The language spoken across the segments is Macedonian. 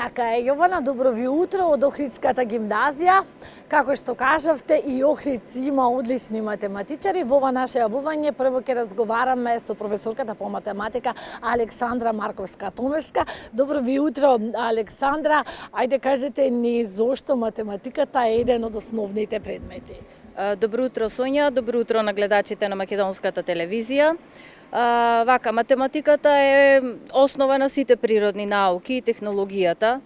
Така е, Јована, добро ви утро од Охридската гимназија. Како што кажавте, и Охрид има одлични математичари. Во ова наше јавување прво ќе разговараме со професорката по математика Александра Марковска-Томевска. Добро ви утро, Александра. Ајде кажете ни зошто математиката е еден од основните предмети. Добро утро, Сонја, добро утро на гледачите на Македонската телевизија. Математиката е основа на сите природни науки и технологијата,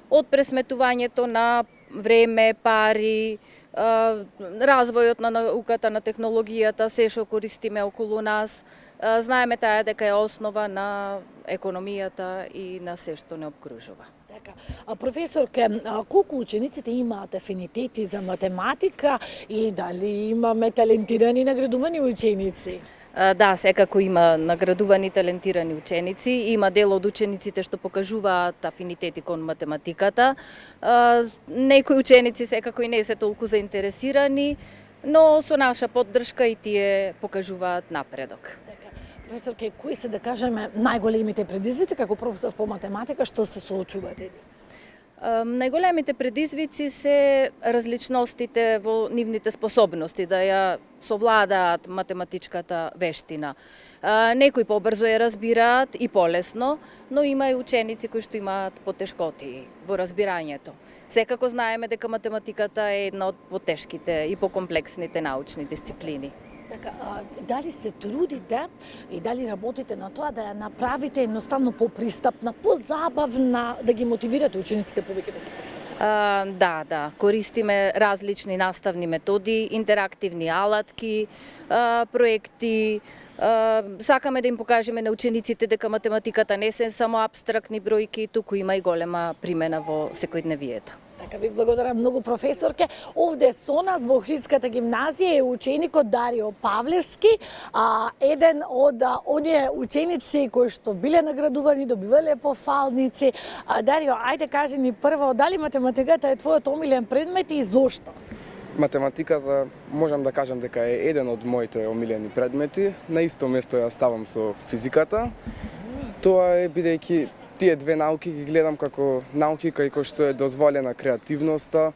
од пресметувањето на време, пари, развојот на науката, на технологијата, се што користиме околу нас. Знаеме таа дека е основа на економијата и на се што не обкружува. Професорке, колку учениците имаат афинитети за математика и дали имаме талентирани и наградувани ученици? Да, секако има наградувани талентирани ученици, има дел од учениците што покажуваат афинитети кон математиката. Некои ученици секако и не се толку заинтересирани, но со наша поддршка и тие покажуваат напредок. Професорке, кои се, да кажеме, најголемите предизвици како професор по математика што се соочувате? Најголемите предизвици се различностите во нивните способности да ја совладаат математичката вештина. Некои побрзо ја разбираат и полесно, но има и ученици кои што имаат потешкоти во разбирањето. Секако знаеме дека математиката е една од потешките и покомплексните научни дисциплини. Така, дали се трудите и дали работите на тоа да ја направите едноставно попристапна, позабавна, да ги мотивирате учениците повеќе да се посветат? Да, користиме различни наставни методи, интерактивни алатки, проекти. Сакаме да им покажеме на учениците дека математиката не се само апстрактни бројки, туку има и голема примена во секојдневието. Така, ви благодарам многу, професорке. Овде со нас во Охридската гимназија е ученикот Дарио Павлевски, еден од оние ученици кои што биле наградувани, добивале пофалници. Дарио, ајде кажи ни прво, дали математиката е твојот омилен предмет и зошто? Математиката, можам да кажам дека е еден од моите омилени предмети. На исто место ја ставам со физиката. Тоа е бидејќи тие две науки ги гледам како науки кај кои што е дозволена креативноста,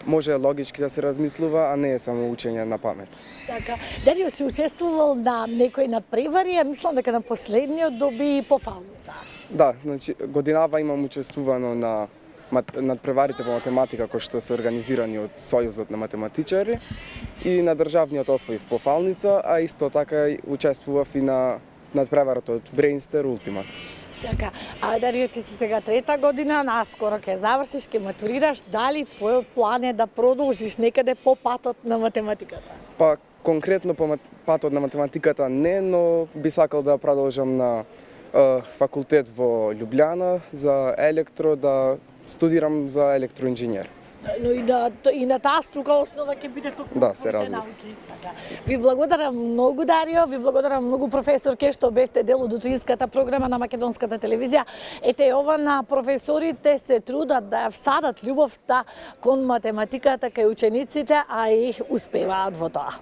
може логички да се размислува, а не е само учење на памет. Така, Дарио си учествувал на некои надпревари, мислам дека на последниот доби пофалница. Да, значи годинава имам учествувано на надпреварите по математика кои што се организирани од Сојузот на математичари и на државниот освоив пофалница, а исто така учествував и на надпреварот од Брейнстер Ултимат. Така, Дарио, ти си сега трета година, наскоро ќе завршиш, ќе матурираш, дали твојот план е да продолжиш некаде по патот на математиката? Па, конкретно по патот на математиката не, но би сакал да продолжам на факултет во Љубљана за електро, да студирам за електроинженер. Но и на таа струка основа ќе биде токму се разбира. Така. Ви благодарам многу, Дарио, ви благодарам многу, професорке, што бевте дел од утринската програма на Македонската телевизија. Ете, ова на професорите се трудат да ја всадат љубовта кон математиката кај учениците, а и успеваат во тоа.